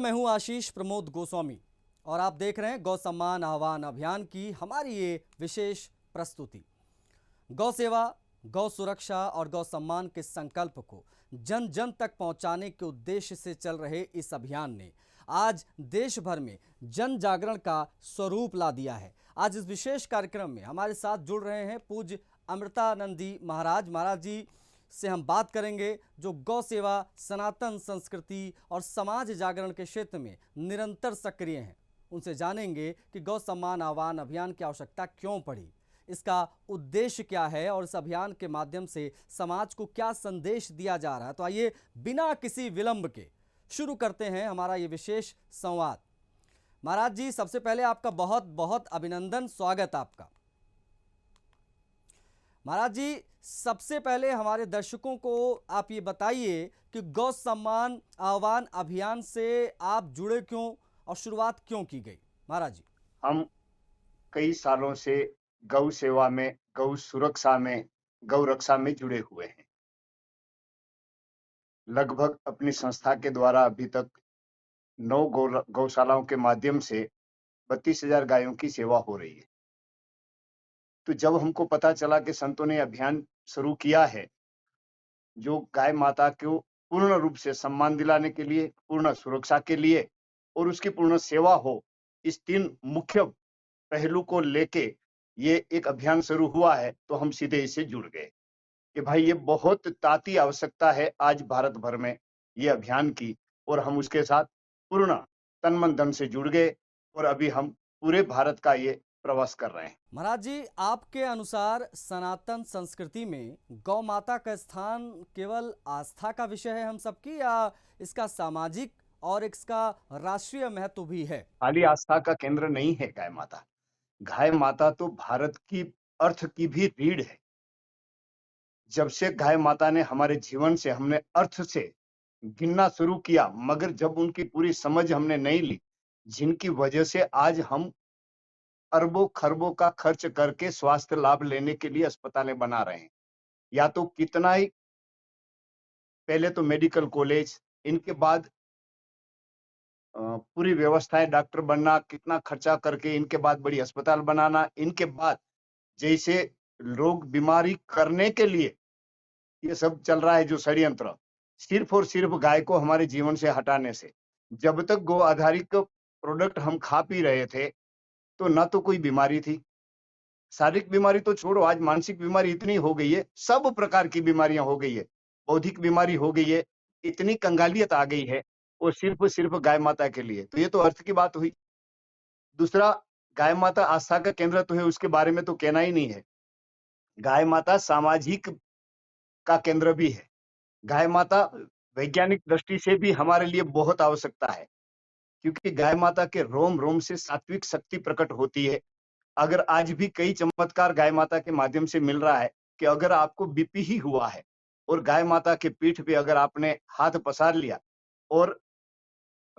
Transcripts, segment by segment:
मैं हूं आशीष प्रमोद गोस्वामी और आप देख रहे हैं गौ सम्मान आह्वान अभियान की हमारी ये विशेष प्रस्तुति। गौ सेवा, गौ सुरक्षा और गौ सम्मान के संकल्प को जन जन तक पहुंचाने के उद्देश्य से चल रहे इस अभियान ने आज देश भर में जन जागरण का स्वरूप ला दिया है। आज इस विशेष कार्यक्रम में हमारे साथ जुड़ रहे हैं पूज्य अमृतानंदी महाराज जी से हम बात करेंगे, जो गौ सेवा, सनातन संस्कृति और समाज जागरण के क्षेत्र में निरंतर सक्रिय हैं। उनसे जानेंगे कि गौ सम्मान आह्वान अभियान की आवश्यकता क्यों पड़ी, इसका उद्देश्य क्या है और इस अभियान के माध्यम से समाज को क्या संदेश दिया जा रहा है। तो आइए बिना किसी विलंब के शुरू करते हैं हमारा ये विशेष संवाद। महाराज जी, सबसे पहले आपका बहुत बहुत अभिनंदन, स्वागत आपका। महाराज जी, सबसे पहले हमारे दर्शकों को आप ये बताइए कि गौ सम्मान आह्वान अभियान से आप जुड़े क्यों और शुरुआत क्यों की गई। महाराज जी, हम कई सालों से गौ सेवा में, गौ सुरक्षा में, गौ रक्षा में जुड़े हुए हैं। लगभग अपनी संस्था के द्वारा अभी तक 9 गौशालाओं के माध्यम से 32,000 गायों की सेवा हो रही है। तो जब हमको पता चला कि संतों ने अभियान शुरू किया है जो गाय माता को पूर्ण रूप से सम्मान दिलाने के लिए, पूर्ण सुरक्षा के लिए और उसकी पूर्ण सेवा हो, इस 3 मुख्य पहलू को लेके ये एक अभियान शुरू हुआ है, तो हम सीधे इससे जुड़ गए कि भाई ये बहुत ताती आवश्यकता है आज भारत भर में ये अभियान की, और हम उसके साथ पूर्ण तन मन धन से जुड़ गए और अभी हम पूरे भारत का ये प्रवास कर रहे हैं। महाराज जी, आपके अनुसार सनातन संस्कृति में गौ माता का स्थान केवल आस्था का विषय है हम सबकी, या इसका सामाजिक और इसका राष्ट्रीय महत्व भी है? खाली आस्था का केंद्र नहीं है गाय माता। गाय माता तो भारत की अर्थ की भी रीढ़ है। जब से गाय माता ने हमारे जीवन से, हमने अर्थ से गिनना शुरू किया, मगर जब उनकी पूरी समझ हमने नहीं ली, जिनकी वजह से आज हम अरबों खरबों का खर्च करके स्वास्थ्य लाभ लेने के लिए अस्पतालें बना रहे हैं, या तो कितना ही पहले तो मेडिकल कॉलेज, इनके बाद पूरी व्यवस्थाएं, डॉक्टर बनना, कितना खर्चा करके इनके बाद बड़ी अस्पताल बनाना, इनके बाद जैसे लोग बीमारी करने के लिए ये सब चल रहा है जो षड्यंत्र, सिर्फ और सिर्फ गाय को हमारे जीवन से हटाने से। जब तक गौ आधारित प्रोडक्ट हम खा पी रहे थे तो ना तो कोई बीमारी थी, शारीरिक बीमारी तो छोड़ो, आज मानसिक बीमारी इतनी हो गई है, सब प्रकार की बीमारियां हो गई है, बौद्धिक बीमारी हो गई है, इतनी कंगालियत आ गई है, और सिर्फ गाय माता के लिए। तो ये तो अर्थ की बात हुई। दूसरा, गाय माता आस्था का केंद्र तो है, उसके बारे में तो कहना ही नहीं है। गाय माता सामाजिक का केंद्र भी है। गाय माता वैज्ञानिक दृष्टि से भी हमारे लिए बहुत आवश्यकता है, क्योंकि गाय माता के रोम रोम से सात्विक शक्ति प्रकट होती है। अगर आज भी कई चमत्कार गाय माता के माध्यम से मिल रहा है कि अगर आपको बीपी ही हुआ है और गाय माता के पीठ पे अगर आपने हाथ पसार लिया और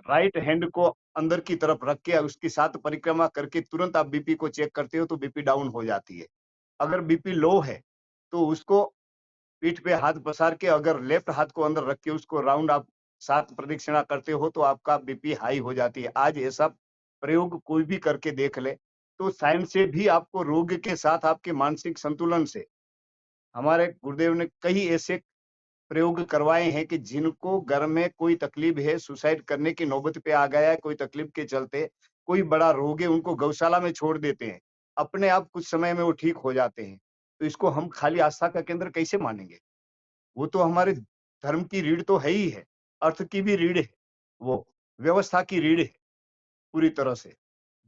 राइट हैंड को अंदर की तरफ रख के उसकी साथ परिक्रमा करके तुरंत आप बीपी को चेक करते हो तो बीपी डाउन हो जाती है। अगर बीपी लो है तो उसको पीठ पे हाथ पसार के अगर लेफ्ट हाथ को अंदर रख के उसको राउंड आप 7 प्रदक्षिणा करते हो तो आपका बीपी हाई हो जाती है। आज ऐसा प्रयोग कोई भी करके देख ले तो साइंस से भी आपको रोग के साथ आपके मानसिक संतुलन से, हमारे गुरुदेव ने कई ऐसे प्रयोग करवाए हैं कि जिनको घर में कोई तकलीफ है, सुसाइड करने की नौबत पे आ गया है, कोई तकलीफ के चलते, कोई बड़ा रोग है, उनको गौशाला में छोड़ देते हैं, अपने आप कुछ समय में वो ठीक हो जाते हैं। तो इसको हम खाली आस्था का केंद्र कैसे मानेंगे? वो तो हमारे धर्म की रीढ़ तो है ही है, अर्थ की भी रीढ़ है, वो व्यवस्था की रीढ़ है पूरी तरह से।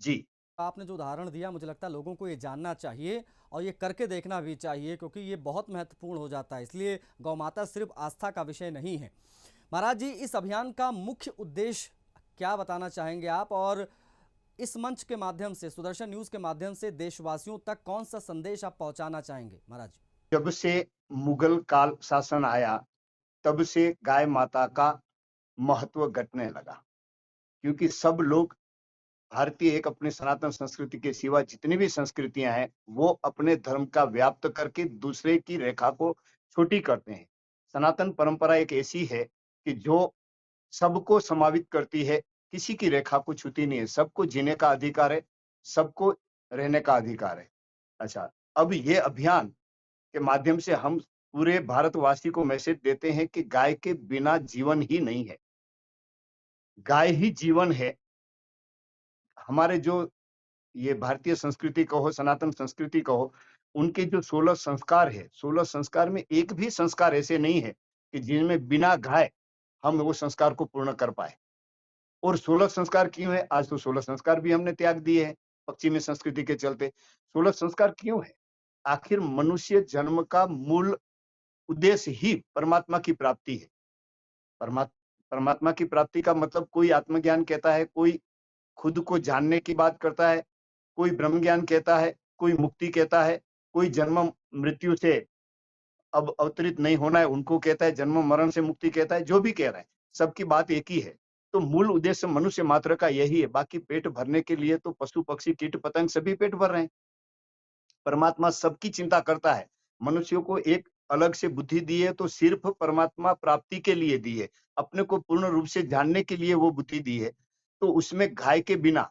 जी। आपने जो उदाहरण दिया, मुझे लगता है लोगों को ये जानना चाहिए और ये करके देखना भी चाहिए, क्योंकि ये बहुत महत्वपूर्ण हो जाता है। इसलिए गौ माता सिर्फ आस्था का विषय नहीं है। महाराज जी, इस अभियान का मुख्य उद्देश्य क्या बताना चाहेंगे आप, और इस मंच के माध्यम से, सुदर्शन न्यूज के माध्यम से देशवासियों तक कौन सा संदेश आप पहुंचाना चाहेंगे? महाराज जी, जब से मुगल काल शासन आया तब से गाय माता का महत्व घटने लगा, क्योंकि सब लोग भारतीय एक अपने सनातन संस्कृति के सिवा जितनी भी संस्कृतियां हैं वो अपने धर्म का व्याप्त करके दूसरे की रेखा को छोटी करते हैं। सनातन परंपरा एक ऐसी है कि जो सबको समावित करती है, किसी की रेखा को छूती नहीं है, सबको जीने का अधिकार है, सबको रहने का अधिकार है। अच्छा, अब ये अभियान के माध्यम से हम पूरे भारतवासी को मैसेज देते हैं कि गाय के बिना जीवन ही नहीं है। गाय ही जीवन है। हमारे जो ये भारतीय संस्कृति कहो, सनातन संस्कृति कहो, उनके जो 16 संस्कार है, 16 संस्कार में एक भी संस्कार ऐसे नहीं है कि जिनमें बिना गाय हम वो संस्कार को पूर्ण कर पाएँ। और 16 संस्कार क्यों है? आज तो 16 संस्कार भी हमने त्याग दिए हैं, पश्चिमी संस्कृति के चलते। 16 संस्कार क्यों है? आखिर मनुष्य जन्म का मूल उद्देश्य ही परमात्मा की प्राप्ति है। परमा परमात्मा की प्राप्ति का मतलब कोई आत्मज्ञान कहता है, कोई खुद को जानने की बात करता है, कोई ब्रह्म ज्ञान कहता है, कोई मुक्ति कहता है, कोई जन्म मृत्यु से अब अवतरित नहीं होना है उनको कहता है, जन्म मरण से मुक्ति कहता है, जो भी कह रहा है, सबकी बात एक ही है। तो मूल उद्देश्य मनुष्य मात्र का यही है, बाकी पेट भरने के लिए तो पशु पक्षी कीट पतंग सभी पेट भर रहे हैं। परमात्मा सबकी चिंता करता है। मनुष्यों को एक अलग से बुद्धि दी है तो सिर्फ परमात्मा प्राप्ति के लिए दी है, अपने को पूर्ण रूप से जानने के लिए वो बुद्धि दी है। तो उसमें गाय के बिना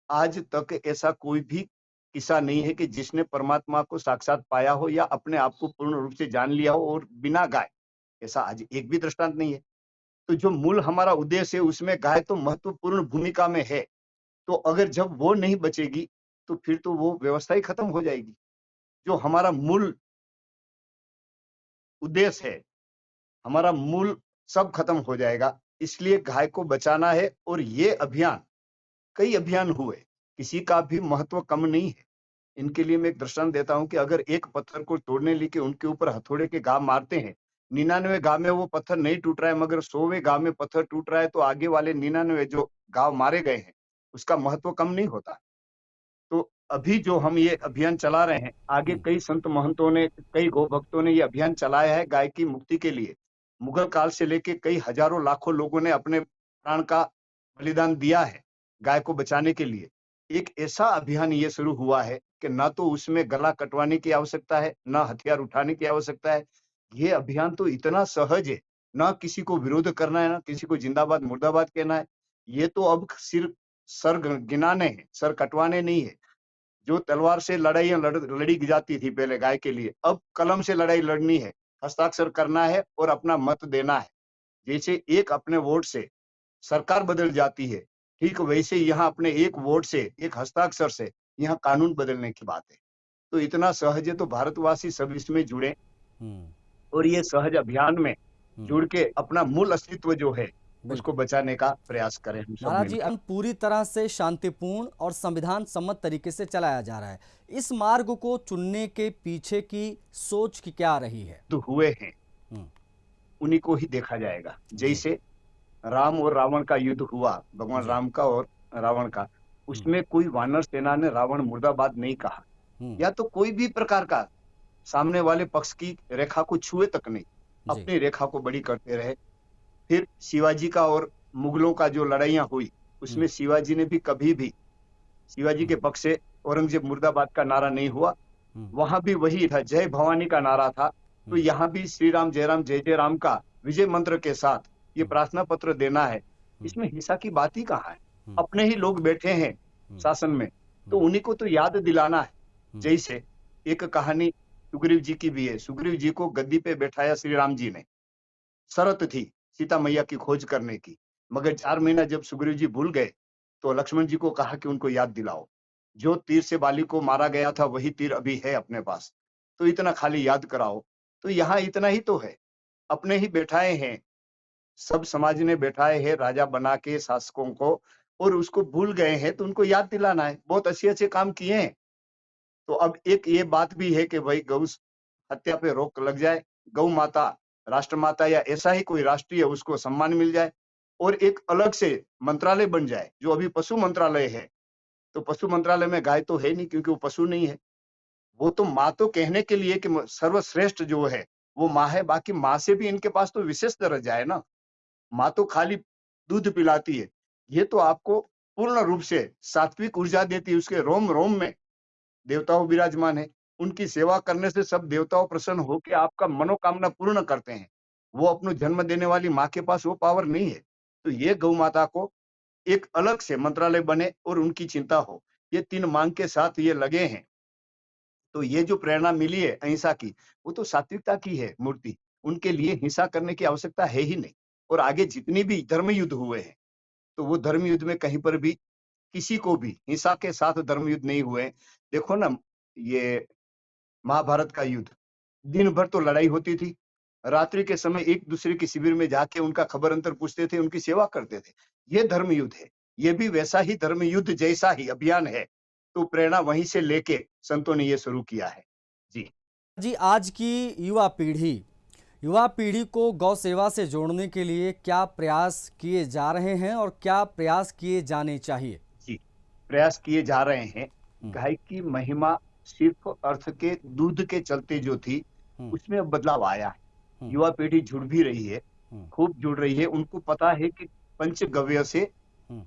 आज तक ऐसा कोई भी किस्सा नहीं है कि जिसने परमात्मा को साक्षात पाया हो या अपने आप को पूर्ण रूप से जान लिया हो और बिना गाय, ऐसा आज एक भी दृष्टांत नहीं है। तो जो मूल हमारा उद्देश्य है उसमें गाय तो महत्वपूर्ण भूमिका में है। तो अगर जब वो नहीं बचेगी तो फिर तो वो व्यवस्था ही खत्म हो जाएगी। जो हमारा मूल उद्देश्य है, हमारा मूल सब खत्म हो जाएगा। इसलिए गाय को बचाना है और ये अभियान, कई अभियान हुए, किसी का भी महत्व कम नहीं है। इनके लिए मैं एक दृष्टांत देता हूँ कि अगर एक पत्थर को तोड़ने लेके उनके ऊपर हथौड़े के घाव मारते हैं, 99 घाव में वो पत्थर नहीं टूट रहा है मगर 100वें घाव में पत्थर टूट रहा है तो आगे वाले 99 जो घाव मारे गए हैं, उसका महत्व कम नहीं होता। तो अभी जो हम ये अभियान चला रहे हैं, आगे कई संत महंतों ने, कई गौ भक्तों ने ये अभियान चलाया है गाय की मुक्ति के लिए। मुगल काल से लेके कई हजारों लाखों लोगों ने अपने प्राण का बलिदान दिया है गाय को बचाने के लिए। एक ऐसा अभियान ये शुरू हुआ है कि ना तो उसमें गला कटवाने की आवश्यकता है, ना हथियार उठाने की आवश्यकता है। ये अभियान तो इतना सहज है, ना किसी को विरोध करना है, ना किसी को जिंदाबाद मुर्दाबाद कहना है। ये तो अब सिर्फ सर गिनाने हैं, सर कटवाने नहीं है। जो तलवार से लड़ाइयाँ लड़ी जाती थी पहले गाय के लिए, अब कलम से लड़ाई लड़नी है, हस्ताक्षर करना है और अपना मत देना है। जैसे एक अपने वोट से सरकार बदल जाती है, ठीक वैसे यहाँ अपने एक वोट से, एक हस्ताक्षर से यहाँ कानून बदलने की बात है। तो इतना सहज है तो भारतवासी सब इसमें जुड़े हम्म, और ये सहज अभियान में हम्म, जुड़ के अपना मूल अस्तित्व जो है, उसको बिल्कुल। बचाने का प्रयास करें हम सब महाराज जी, मिलकर। पूरी तरह से शांतिपूर्ण और संविधान सम्मत तरीके से चलाया जा रहा है। इस मार्ग को चुनने के पीछे की सोच की क्या रही है? तो हुए हैं, हम्म, उन्हीं को ही देखा जाएगा। जी, जैसे राम और रावण का युद्ध हुआ, भगवान जी, राम का और रावण का, हम्म, उसमें कोई वानर सेना ने रावण मुर्दाबाद नहीं कहा, हम्म, या तो कोई भी प्रकार का सामने वाले पक्ष की रेखा को छुए तक नहीं, जी, अपनी रेखा को बड़ी करते रहे। फिर शिवाजी का और मुगलों का जो लड़ाइयाँ हुई, हम्म, उसमें शिवाजी ने भी कभी भी शिवाजी के हम्म, पक्ष से औरंगजेब मुर्दाबाद का नारा नहीं हुआ। हम्म, वहां भी वही था, जय भवानी का नारा था। तो हम्म, यहाँ भी श्री राम जय जय राम का विजय मंत्र के साथ ये हम्म, प्रार्थना पत्र देना है। हम्म, इसमें हिंसा की बात ही कहाँ है? हम्म, अपने ही लोग बैठे हैं हम्म, शासन में, तो हम्म, उन्हीं को तो याद दिलाना है। हम्म, जैसे एक कहानी सुग्रीव जी की भी है। सुग्रीव जी को गद्दी पे बैठाया श्री राम जी ने, शर्त थी सीता मैया की खोज करने की, मगर 4 महीना जब सुग्रीव जी भूल गए तो लक्ष्मण जी को कहा कि उनको याद दिलाओ, जो तीर से बाली को मारा गया था वही तीर अभी है अपने पास, तो इतना खाली याद कराओ। तो यहाँ इतना ही तो है, अपने ही बैठाए हैं, सब समाज ने बैठाए हैं राजा बना के शासकों को, और उसको भूल गए हैं तो उनको याद दिलाना है। बहुत अच्छे अच्छे काम किए हैं। तो अब एक ये बात भी है कि भाई गौ हत्या पे रोक लग जाए, गौ माता राष्ट्र माता या ऐसा ही कोई राष्ट्रीय उसको सम्मान मिल जाए, और एक अलग से मंत्रालय बन जाए। जो अभी पशु मंत्रालय है, तो पशु मंत्रालय में गाय तो है नहीं क्योंकि वो पशु नहीं है। वो तो माँ तो कहने के लिए कि सर्वश्रेष्ठ जो है वो माँ है, बाकी माँ से भी इनके पास तो विशेष दर्जा है ना। माँ तो खाली दूध पिलाती है, ये तो आपको पूर्ण रूप से सात्विक ऊर्जा देती है। उसके रोम रोम में देवताओं विराजमान है। उनकी सेवा करने से सब देवताओं प्रसन्न होकर आपका मनोकामना पूर्ण करते हैं। वो अपनो जन्म देने वाली माँ के पास वो पावर नहीं है। तो ये गौ माता को एक अलग से मंत्रालय बने और उनकी चिंता हो। ये 3 मांग के साथ ये लगे हैं। तो ये जो प्रेरणा मिली है अहिंसा की, वो तो सात्विकता की है मूर्ति। उनके लिए हिंसा करने की आवश्यकता है ही नहीं। और आगे जितनी भी धर्म युद्ध हुए हैं, तो वो धर्म युद्ध में कहीं पर भी किसी को भी हिंसा के साथ धर्म युद्ध नहीं हुए। देखो ना, ये महाभारत का युद्ध, दिन भर तो लड़ाई होती थी। रात्रि के समय एक-दूसरे के शिविर में जाके उनका खबर अंतर पूछते थे, उनकी सेवा करते थे। ये धर्म युद्ध है। ये भी वैसा ही धर्म युद्ध जैसा ही अभियान है। तो प्रेरणा वहीं से लेके संतों ने ये शुरू किया है। जी। जी, आज की युवा पीढ़ी को गौ सेवा से जोड़ने के लिए क्या प्रयास किए जा रहे हैं और क्या प्रयास किए जाने चाहिए? जी, प्रयास किए जा रहे हैं। हुँ, गाय की महिमा सिर्फ़ अर्थ के दूध के चलते जो थी, हुँ, उसमें अब बदलाव आया है। हुँ, युवा पीढ़ी जुड़ भी रही है, हुँ, खूब जुड़ रही है। उनको पता है कि पंचगव्य से हुँ,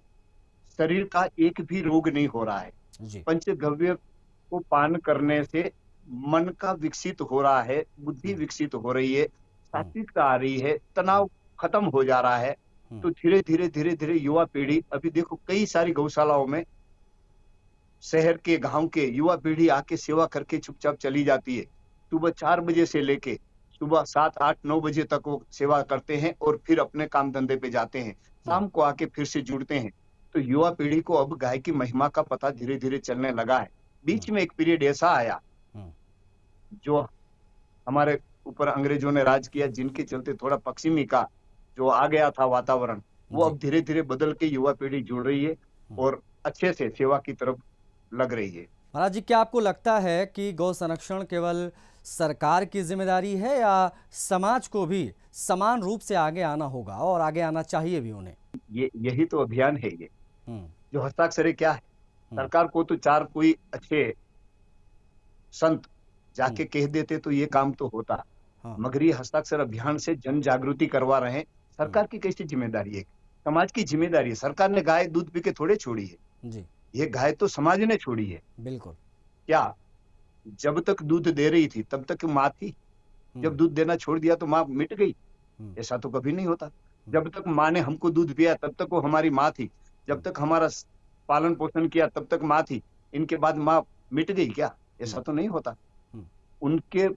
शरीर का एक भी रोग नहीं हो रहा है। जी, पंचगव्य को पान करने से मन का विकसित हो रहा है, बुद्धि हुँ, विकसित हो रही है, हुँ, सात्विकता आ रही है, हुँ, तनाव खत्म हो जा रहा है। हुँ, तो धीरे-धीरे युवा पीढ़ी अभी देखो कई सारी गौशालाओं में शहर के, गाँव के युवा पीढ़ी आके सेवा करके चुपचाप चली जाती है। सुबह 4 बजे से लेके सुबह 7, 8, 9 बजे तक वो सेवा करते हैं और फिर अपने काम-धंधे पे जाते हैं। हुँ, शाम को आके फिर से जुड़ते हैं। तो युवा पीढ़ी को अब गाय की महिमा का पता धीरे-धीरे चलने लगा है। हुँ, बीच में एक पीरियड ऐसा आया, हुँ, जो हमारे ऊपर अंग्रेजों ने राज किया, जिनके चलते थोड़ा पश्चिमी का जो आ गया था वातावरण, वो जी, अब धीरे-धीरे बदल के युवा पीढ़ी जुड़ रही है हुँ। और अच्छे से सेवा की तरफ लग रही है। महाराज जी, क्या आपको लगता है कि गौ संरक्षण केवल सरकार की जिम्मेदारी है या समाज को भी समान रूप से आगे आना होगा और आगे आना चाहिए भी उन्हें? ये यही तो अभियान है ये। हुँ, जो हस्ताक्षर क्या है? हुँ, सरकार को तो 4 कोई अच्छे संत हुँ, जाके कह देते तो ये काम तो होता। हाँ, मगर ये हस्ताक्षर अभियान से जन जागृति करवा रहे हैं। हुँ, सरकार की कैसी ज़िम्मेदारी है? समाज की ज़िम्मेदारी है। सरकार ने गाय दूध पी के थोड़े छोड़ी है। जी, ये गाय तो समाज ने छोड़ी है। बिल्कुल। क्या? जब तक दूध दे रही थी तब तक माँ थी। जब हुँ, दूध देना छोड़ दिया तो माँ मिट गई? हुँ, ऐसा तो कभी नहीं होता। हुँ, जब तक माँ ने हमको दूध पिया तब तक वो हमारी माँ थी। जब हुँ, तक हमारा पालन-पोषण किया तब तक माँ थी। इनके बाद माँ मिट गई क्या? हुँ, ऐसा तो नहीं होता। हुँ, उनके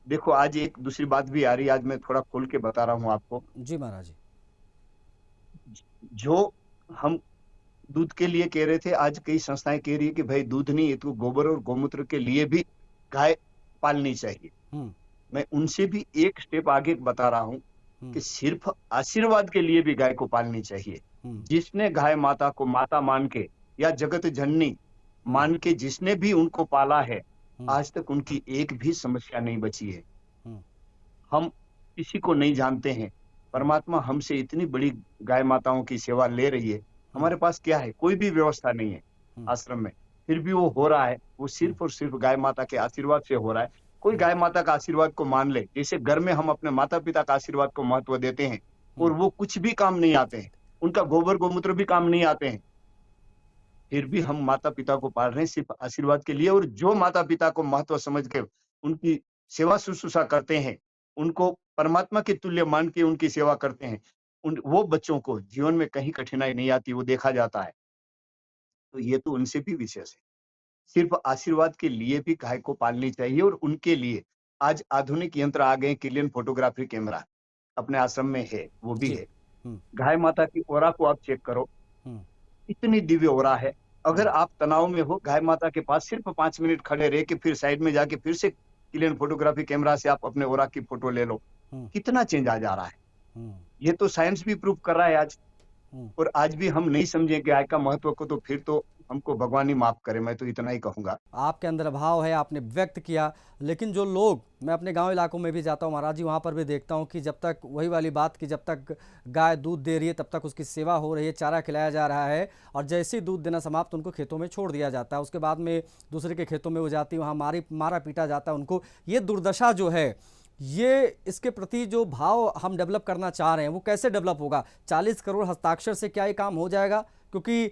देखो आज एक दूसरी बात भी आ रही है, आज मैं थोड़ा खोल के बता रहा हूँ आपको। जी महाराज जी। जो हम दूध के लिए कह रहे थे, आज कई संस्थाएँ कह रही है कि भाई दूध नहीं, ये तो गोबर और गौमूत्र के लिए भी गाय पालनी चाहिए। हुँ, मैं उनसे भी एक स्टेप आगे बता रहा हूँ हुँ, कि सिर्फ़ आशीर्वाद के लिए भी गाय को पालनी चाहिए। हुँ, जिसने गाय माता को माता मान के या जगत जननी हुँ, मान के जिसने भी उनको पाला है, हुँ, आज तक उनकी एक भी समस्या नहीं बची है। हुँ, हम किसी को नहीं जानते हैं। हुँ, परमात्मा हमसे इतनी बड़ी गाय माताओं की सेवा ले रही है। हुँ, हमारे पास क्या है? कोई भी व्यवस्था नहीं है हुँ, आश्रम में। फिर भी वो हो रहा है। वो हुँ, सिर्फ़ और सिर्फ़ गाय माता के आशीर्वाद से हो रहा है। कोई हुँ, गाय माता का आशीर्वाद को मान ले। जैसे घर में हम अपने माता-पिता का आशीर्वाद को महत्व देते हैं और हुँ, वो कुछ भी काम नहीं आते हैं। उनका गोबर गोमूत्र भी काम नहीं आते हैं। फिर भी हम माता-पिता को पाल रहे हैं सिर्फ़ आशीर्वाद के लिए और जो माता-पिता को महत्व समझ के उनकी सेवा शुश्रूषा करते हैं, उनको परमात्मा के तुल्य मान के उनकी सेवा करते हैं, उन वो बच्चों को जीवन में कहीं कठिनाई नहीं आती, वो देखा जाता है। तो ये तो उनसे भी विशेष है। सिर्फ़ आशीर्वाद के लिए भी गाय को पालनी चाहिए और उनके लिए आज आधुनिक यंत्र आ गए हैं, क्लियन फोटोग्राफी कैमरा अपने आश्रम में है, वो भी जी, है। हुँ, गाय माता की ऑरा को आप चेक करो, हुँ, इतनी दिव्य हो रहा है। अगर हुँ, आप तनाव में हो, गाय माता के पास सिर्फ़ 5 मिनट खड़े रह के फिर साइड में जाके फिर से क्लियर फोटोग्राफी कैमरा से आप अपने ऑरा की फ़ोटो ले लो। हुँ, कितना चेंज आ जा रहा है। हुँ, ये तो साइंस भी प्रूव कर रहा है आज। हुँ। और आज भी हम नहीं समझे गाय का महत्व को तो फिर तो हमको भगवान ही माफ़ करे, मैं तो इतना ही कहूँगा। आपके अंदर भाव है, आपने व्यक्त किया, लेकिन जो लोग, मैं अपने गांव इलाकों में भी जाता हूं महाराज जी, वहां पर भी देखता हूं कि जब तक वही वाली बात कि जब तक गाय दूध दे रही है तब तक उसकी सेवा हो रही है, चारा खिलाया जा रहा है और जैसे ही दूध देना समाप्त उनको खेतों में छोड़ दिया जाता है। उसके बाद में दूसरे के खेतों में वो जाती, वहाँ मारा पीटा जाता है उनको। ये दुर्दशा जो है, ये इसके प्रति जो भाव हम डेवलप करना चाह रहे हैं वो कैसे डेवलप होगा? 40 करोड़ हस्ताक्षर से क्या ये काम हो जाएगा? क्योंकि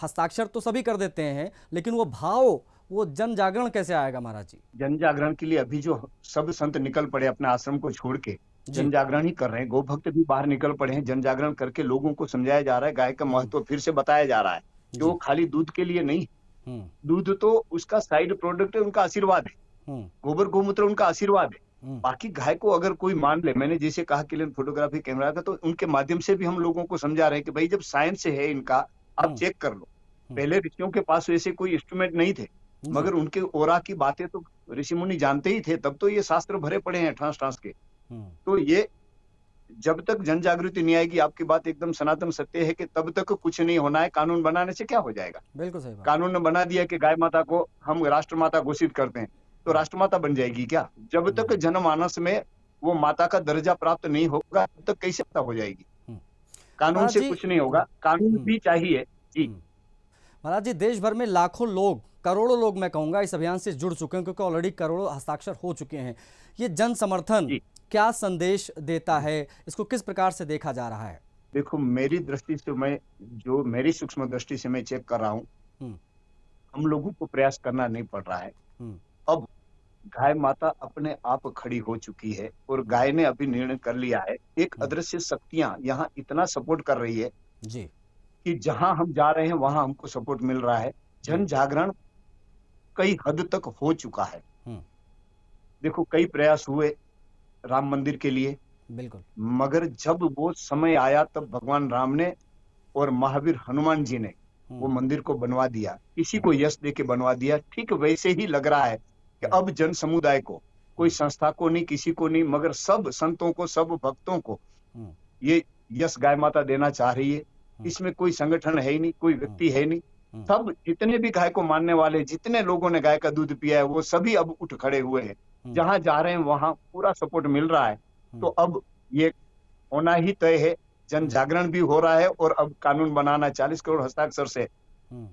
हस्ताक्षर तो सभी कर देते हैं, लेकिन वो भाव, वो जन जागरण कैसे आएगा महाराज जी? जन जागरण के लिए अभी जो सब संत निकल पड़े अपने आश्रम को छोड़ के, जी। जन जागरण ही कर रहे हैं, गौ भक्त भी बाहर निकल पड़े हैं, जन जागरण करके लोगों को समझाया जा रहा है, गाय का महत्व फिर से बताया जा रहा है कि वो जी। खाली दूध के लिए नहीं, हम्म। दूध तो उसका साइड प्रोडक्ट है, उनका आशीर्वाद है, हम्म। गोबर गोमूत्र उनका आशीर्वाद है। हम्म। बाकी गाय को अगर कोई मान ले, मैंने जैसे कहा कि फोटोग्राफी कैमरा का, तो उनके माध्यम से भी हम लोगों को समझा रहे हैं कि भाई जब साइंस है इनका, आप हम्म। चेक कर लो। हम्म। पहले ऋषियों के पास वैसे कोई इंस्ट्रूमेंट नहीं थे, जी। मगर उनके ओरा की बातें तो ऋषि मुनि जानते ही थे, तब तो ये शास्त्र भरे पड़े हैं ठास ठास के। हम्म। तो ये जब तक जन जागृति नहीं आएगी, आपकी बात एकदम सनातन सत्य है कि तब तक कुछ नहीं होना है। कानून बनाने से क्या हो जाएगा? बिल्कुल सही बात। कानून ने बना दिया कि गाय माता को हम राष्ट्रमाता घोषित करते हैं, तो हम्म। राष्ट्रमाता बन जाएगी क्या? जब तक जनमानस में वो माता का दर्जा प्राप्त नहीं होगा, तब तक कैसे माता हो जाएगी? हम्म। कानून महाराज से जी। कुछ नहीं होगा, कानून हम्म। भी चाहिए। जी। हम्म। महाराज जी, देश भर में लाखों लोग, करोड़ों लोग मैं कहूंगा, इस अभियान से जुड़ चुके हैं, क्योंकि ऑलरेडी करोड़ों हस्ताक्षर हो चुके हैं। ये जन समर्थन जी, क्या संदेश देता है? इसको किस प्रकार से देखा जा रहा है? देखो मेरी दृष्टि से, मैं जो मेरी सूक्ष्म दृष्टि से मैं चेक कर रहा हूँ, हम्म। हम लोगों को प्रयास करना नहीं पड़ रहा है। हम्म। अब गाय माता अपने आप खड़ी हो चुकी है और गाय ने अभी निर्णय कर लिया है। एक हम्म। अदृश्य शक्तियां यहाँ इतना सपोर्ट कर रही है जी। कि जहां हम जा रहे हैं वहां हमको सपोर्ट मिल रहा है। जन हम्म। जागरण कई हद तक हो चुका है। हम्म। देखो कई प्रयास हुए राम मंदिर के लिए, बिल्कुल। मगर जब वो समय आया तब भगवान राम ने और महावीर हनुमान जी ने वो हम्म। मंदिर को बनवा दिया, किसी हम्म। को यश दे के बनवा दिया। ठीक वैसे ही लग रहा है कि हम्म। अब जन समुदाय को, कोई हम्म। संस्था को नहीं, किसी को नहीं, मगर सब संतों को, सब भक्तों को हम्म। ये यश गाय माता देना चाह रही है। हम्म। इसमें कोई संगठन है ही नहीं, कोई हम्म। व्यक्ति है नहीं। हम्म। सब जितने भी गाय को मानने वाले, जितने लोगों ने गाय का दूध पिया है, वो सभी अब उठ खड़े हुए हैं। हम्म। जहां जा रहे हैं वहां पूरा सपोर्ट मिल रहा है। तो हम्म। अब ये होना ही तय है। जन हम्म। जागरण भी हो रहा है और अब कानून बनाना 40 करोड़ हस्ताक्षर से, हम्म।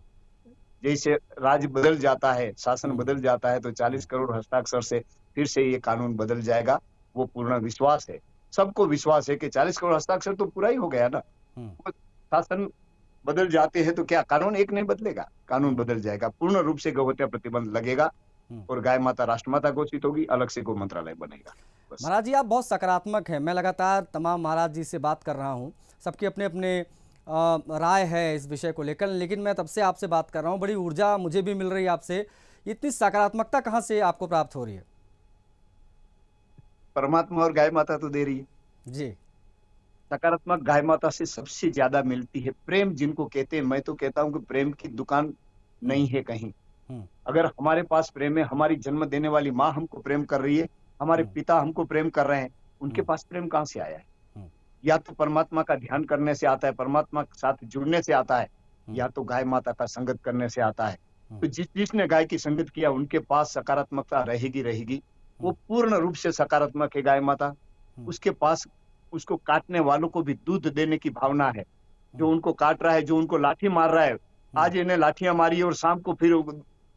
जैसे राज्य बदल जाता है, शासन हम्म। बदल जाता है, तो 40 हम्म। करोड़ हस्ताक्षर से फिर से ये कानून बदल जाएगा। वो पूर्ण विश्वास है, सबको विश्वास है कि 40 करोड़ हस्ताक्षर तो पूरा ही हो गया ना। हम्म। वो शासन बदल जाते हैं तो क्या कानून एक नहीं बदलेगा? कानून हम्म। बदल जाएगा, पूर्ण रूप से गौ हत्या प्रतिबंध लगेगा हम्म। और गाय माता राष्ट्रमाता घोषित होगी, अलग से गौ मंत्रालय बनेगा। बस। महाराज जी, आप बहुत सकारात्मक हैं। मैं लगातार तमाम महाराज जी से बात कर रहा हूँ, सबके अपने अपने राय है इस विषय को लेकर, लेकिन मैं तब से आपसे बात कर रहा हूँ, बड़ी ऊर्जा मुझे भी मिल रही है आपसे। इतनी सकारात्मकता कहाँ से आपको प्राप्त हो रही है? परमात्मा और गाय माता तो दे रही है। जी। सकारात्मक गाय माता से सबसे ज्यादा मिलती है प्रेम, जिनको कहते हैं। मैं तो कहता हूं कि प्रेम की दुकान हम्म। नहीं है कहीं। हम्म। अगर हमारे पास प्रेम है, हमारी जन्म देने वाली माँ हमको प्रेम कर रही है, हमारे हम्म। पिता हमको प्रेम कर रहे हैं, उनके हम्म। पास प्रेम कहाँ से आया है? हम्म। या तो परमात्मा का ध्यान करने से आता है, परमात्मा के साथ जुड़ने से आता है, हम्म। या तो गाय माता का संगत करने से आता है। हम्म। तो जिसने गाय की संगत किया, उनके पास सकारात्मकता रहेगी रहेगी। वो हम्म। पूर्ण रूप से सकारात्मक है गाय माता। हम्म। उसके पास उसको काटने वालों को भी दूध देने की भावना है। जो हम्म। उनको काट रहा है, जो उनको लाठी मार रहा है, हम्म। आज इन्हें लाठियां मारी और शाम को फिर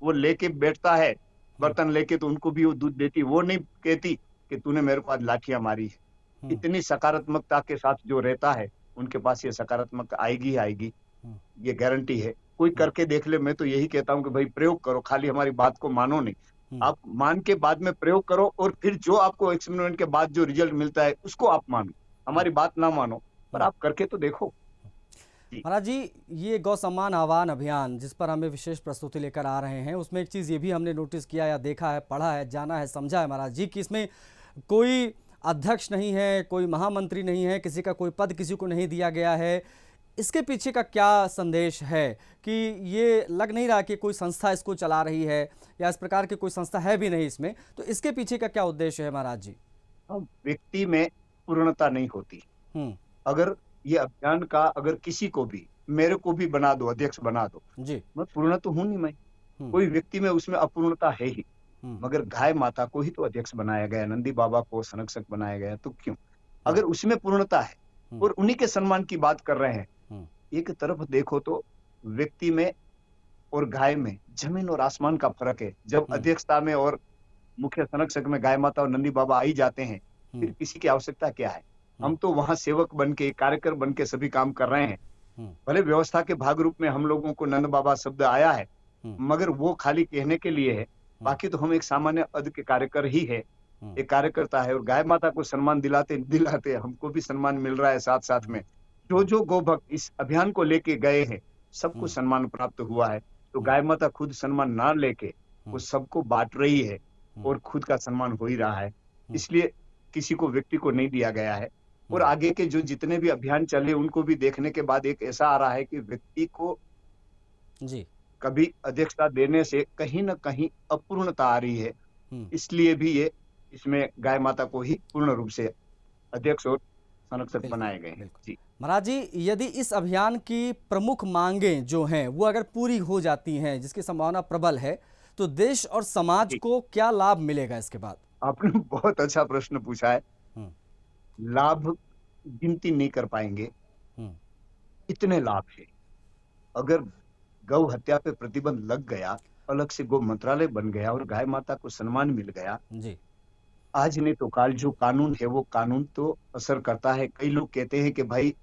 वो लेके बैठता है हम्म। बर्तन लेके, तो उनको भी वो दूध देती। वो नहीं कहती कि तूने मेरे को आज लाठियां मारी है। हम्म। इतनी सकारात्मकता के साथ जो रहता है, उनके पास ये सकारात्मक आएगी ही आएगी, हम्म। ये गारंटी है। कोई हम्म। करके देख ले। मैं तो यही कहता हूँ कि भाई प्रयोग करो, खाली हमारी बात को मानो नहीं। हम्म। आप मान के बाद में प्रयोग करो, और फिर जो आपको एक्सपेरिमेंट के बाद जो रिजल्ट मिलता है उसको आप मानो, हम्म। हमारी बात ना मानो, पर हम्म। आप करके तो देखो। जी। महाराज जी, ये गौ सम्मान आह्वान अभियान जिस पर हमें विशेष प्रस्तुति लेकर आ रहे हैं, उसमें एक चीज़ ये भी हमने नोटिस किया या देखा है, पढ़ा है, जाना है, समझा है महाराज जी, कि इसमें कोई अध्यक्ष नहीं है, कोई महामंत्री नहीं है, किसी का कोई पद किसी को नहीं दिया गया है। इसके पीछे का क्या संदेश है? कि ये लग नहीं रहा कि कोई संस्था इसको चला रही है, या इस प्रकार की कोई संस्था है भी नहीं इसमें, तो इसके पीछे का क्या उद्देश्य है महाराज जी? हम व्यक्ति में पूर्णता नहीं होती। हम्म। अगर ये अभियान का, अगर किसी को भी, मेरे को भी बना दो, अध्यक्ष बना दो, जी। मैं पूर्ण तो हूं नहीं। मैं हम्म। कोई व्यक्ति में उसमें अपूर्णता है ही। हम्म। मगर गाय माता को ही तो अध्यक्ष बनाया गया, नंदी बाबा को संरक्षक बनाया गया, तो क्यों? हम्म। अगर उसमें पूर्णता है हम्म। और उन्हीं के सम्मान की बात कर रहे हैं, हम्म। एक तरफ देखो तो व्यक्ति में और गाय में जमीन और आसमान का फर्क है। जब हम्म। अध्यक्षता में और मुख्य संरक्षक में गाय माता और नंदी बाबा आई जाते हैं, फिर हम्म। किसी की आवश्यकता क्या है? हम्म। हम तो वहां सेवक बन के, कार्यकर बन के सभी काम कर रहे हैं। हम्म। भले व्यवस्था के भाग रूप में हम लोगों को नंद बाबा शब्द आया है, हम्म। मगर वो खाली कहने के लिए है। हम्म। बाकी तो हम एक सामान्य पद के कार्यकर ही है। एक कार्यकर्ता है और गाय माता को सम्मान दिलाते दिलाते हमको भी सम्मान मिल रहा है साथ साथ में। जो गौ भक्त इस अभियान को लेके गए हैं सबको सम्मान प्राप्त हुआ है। तो गाय माता खुद सम्मान ना लेके वो सबको बांट रही है और खुद का सम्मान हो ही रहा है। इसलिए किसी को व्यक्ति को नहीं दिया गया है। और आगे के जो जितने भी अभियान चले उनको भी देखने के बाद एक ऐसा आ रहा है कि व्यक्ति को जी कभी अध्यक्षता देने से कहीं ना कहीं अपूर्णता आ रही है। इसलिए भी ये इसमें गाय माता को ही पूर्ण रूप से अध्यक्ष और संरक्षक बनाए गए हैं। जी महाराज जी, यदि इस अभियान की प्रमुख मांगें जो हैं वो अगर पूरी हो जाती हैं, जिसकी संभावना प्रबल है, तो देश और समाज को क्या लाभ मिलेगा इसके बाद? आपने बहुत अच्छा प्रश्न पूछा है। लाभ गिनती नहीं कर पाएंगे, इतने लाभ है। अगर गौ हत्या पे प्रतिबंध लग गया, अलग से गौ मंत्रालय बन गया और गाय माता को सम्मान मिल गया जी, आज नहीं तो काल जो कानून है वो कानून तो असर करता है। कई लोग कहते हैं कि भाई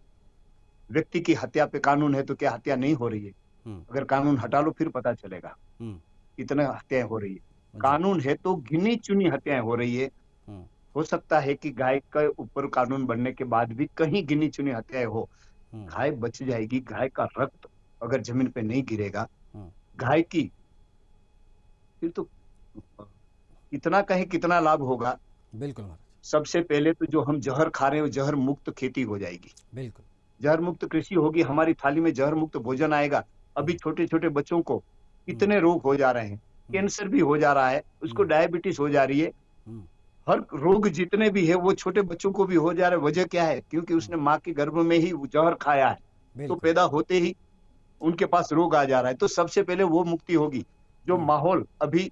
व्यक्ति की हत्या पे कानून है तो क्या हत्या नहीं हो रही है? अगर कानून हटा लो फिर पता चलेगा कितने हत्याएं हो रही है। कानून है तो गिनी चुनी हत्याएं हो रही है। हो सकता है कि गाय के ऊपर कानून बनने के बाद भी कहीं गिनी चुनी हत्याएं हो, गाय बच जाएगी। गाय का रक्त अगर जमीन पे नहीं गिरेगा, गाय की फिर तो इतना कहे कितना लाभ होगा। बिल्कुल। सबसे पहले तो जो हम जहर खा रहे हैं जहर मुक्त खेती हो जाएगी। बिल्कुल, जहर मुक्त कृषि होगी, हमारी थाली में जहर मुक्त भोजन आएगा। अभी छोटे छोटे बच्चों को कितने रोग हो जा रहे हैं, कैंसर भी हो जा रहा है, उसको डायबिटीज हो जा रही है। हर रोग जितने भी है वो छोटे बच्चों को भी हो जा रहा है। वजह क्या है? क्योंकि उसने माँ के गर्भ में ही जहर खाया है, तो पैदा होते ही उनके पास रोग आ जा रहा है। तो सबसे पहले वो मुक्ति होगी। जो माहौल अभी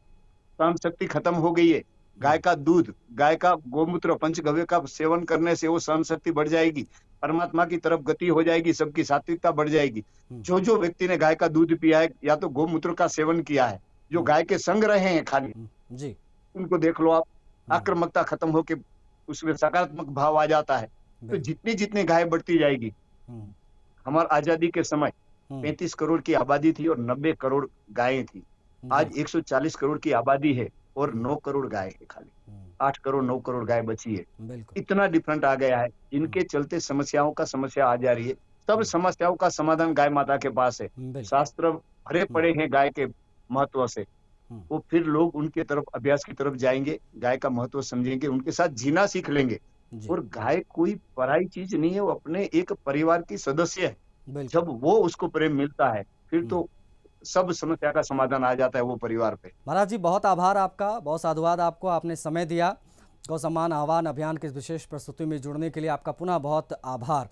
सहन शक्ति खत्म हो गई है, गाय का दूध, गाय का गोमूत्र, पंचगव्य का सेवन करने से वो सहन शक्ति बढ़ जाएगी, परमात्मा की तरफ गति हो जाएगी, सबकी सात्विकता बढ़ जाएगी। जो व्यक्ति ने गाय का दूध पिया है या तो गोमूत्र का सेवन किया है, जो गाय के संग रहे हैं खाली जी, उनको देख लो आप, आक्रामकता खत्म होके उसमें सकारात्मक भाव आ जाता है। तो जितनी जितनी गाय बढ़ती जाएगी, हमारी आजादी के समय 35 करोड़ की आबादी थी और 90 करोड़ गायें थी। आज 140 करोड़ की आबादी है और 9 करोड़ गाय है खाली। 8 करोड़ 9 करोड़ गाय बची है। इतना डिफरेंट आ गया है। इनके चलते समस्या आ जा रही है। सब समस्याओं का समाधान गाय माता के पास है। शास्त्र भरे पड़े हैं गाय के महत्व से। वो फिर लोग उनके तरफ अभ्यास की तरफ जाएंगे, गाय का महत्व समझेंगे, उनके साथ जीना सीख लेंगे। और गाय कोई पराई चीज नहीं है, वो अपने एक परिवार की सदस्य है। जब वो उसको प्रेम मिलता है फिर तो सब समस्या का समाधान आ जाता है वो परिवार पे। महाराज जी, बहुत आभार आपका, बहुत साधुवाद आपको, आपने समय दिया। गौ सम्मान आह्वान अभियान की इस विशेष प्रस्तुति में जुड़ने के लिए आपका पुनः बहुत आभार।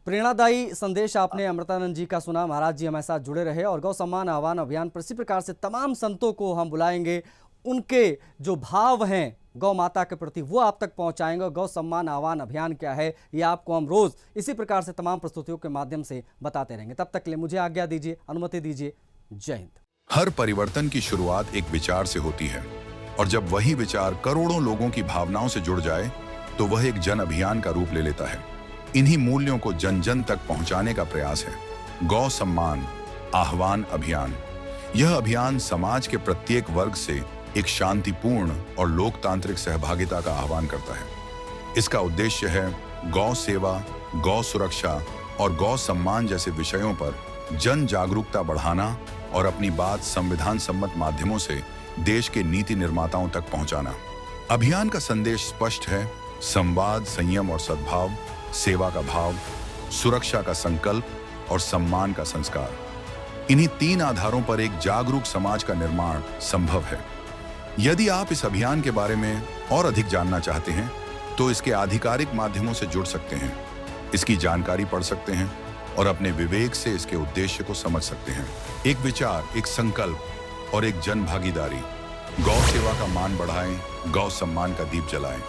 प्रेरणादायी संदेश आपने अमृतानंद जी का सुना। महाराज जी हमारे साथ जुड़े रहे और गौ सम्मान आह्वान अभियान पर इसी प्रकार से तमाम संतों को हम बुलाएंगे, उनके जो भाव हैं गौ माता के प्रति वो आप तक पहुंचाएंगे। गौ सम्मान आह्वान अभियान क्या है ये आपको हम रोज इसी प्रकार से तमाम प्रस्तुतियों के माध्यम से बताते रहेंगे। तब तक के लिए मुझे आज्ञा दीजिए, अनुमति दीजिए। जय हिंद। हर परिवर्तन की शुरुआत एक विचार से होती है और जब वही विचार करोड़ों लोगों की भावनाओं से जुड़ जाए तो वह एक जन अभियान का रूप ले लेता है। इन्हीं मूल्यों को जन जन तक पहुंचाने का प्रयास है गौ सम्मान आह्वान अभियान। यह अभियान समाज के प्रत्येक वर्ग से एक शांतिपूर्ण और लोकतांत्रिक सहभागिता का आह्वान करता है। इसका उद्देश्य है गौ सेवा, गौ सुरक्षा और गौ सम्मान जैसे विषयों पर जन जागरूकता बढ़ाना और अपनी बात संविधान सम्मत माध्यमों से देश के नीति निर्माताओं तक पहुंचाना। अभियान का संदेश स्पष्ट है: संवाद, संयम और सद्भाव, सेवा का भाव, सुरक्षा का संकल्प और सम्मान का संस्कार। इन्हीं 3 आधारों पर एक जागरूक समाज का निर्माण संभव है। यदि आप इस अभियान के बारे में और अधिक जानना चाहते हैं तो इसके आधिकारिक माध्यमों से जुड़ सकते हैं, इसकी जानकारी पढ़ सकते हैं और अपने विवेक से इसके उद्देश्य को समझ सकते हैं। एक विचार, एक संकल्प और एक जन भागीदारी। गौ सेवा का मान बढ़ाएं, गौ सम्मान का दीप जलाएं।